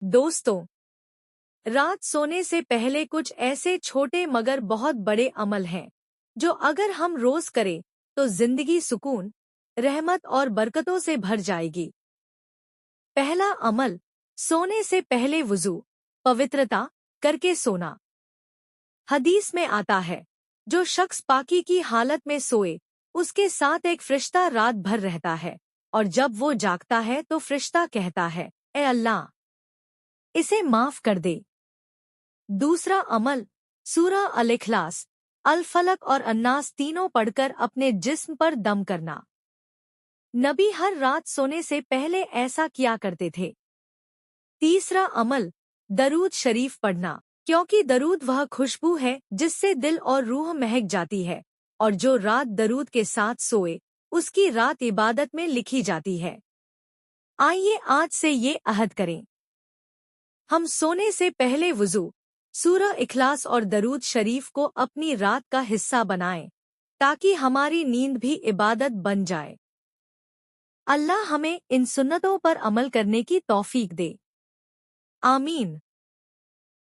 दोस्तों, रात सोने से पहले कुछ ऐसे छोटे मगर बहुत बड़े अमल हैं जो अगर हम रोज करें तो जिंदगी सुकून, रहमत और बरकतों से भर जाएगी। पहला अमल, सोने से पहले वुजू, पवित्रता करके सोना। हदीस में आता है, जो शख्स पाकी की हालत में सोए उसके साथ एक फरिश्ता रात भर रहता है और जब वो जागता है तो फरिश्ता कहता है, ए अल्लाह, इसे माफ कर दे। दूसरा अमल, सूरह अल-इखलास, अल-फलक और अन्नास तीनों पढ़कर अपने जिस्म पर दम करना। नबी हर रात सोने से पहले ऐसा किया करते थे। तीसरा अमल, दरूद शरीफ पढ़ना, क्योंकि दरूद वह खुशबू है जिससे दिल और रूह महक जाती है और जो रात दरूद के साथ सोए उसकी रात इबादत में लिखी जाती है। आइए आज से ये अहद करें, हम सोने से पहले वुजू, सूरह इखलास और दरूद शरीफ को अपनी रात का हिस्सा बनाएं, ताकि हमारी नींद भी इबादत बन जाए। अल्लाह हमें इन सुन्नतों पर अमल करने की तौफीक दे। आमीन।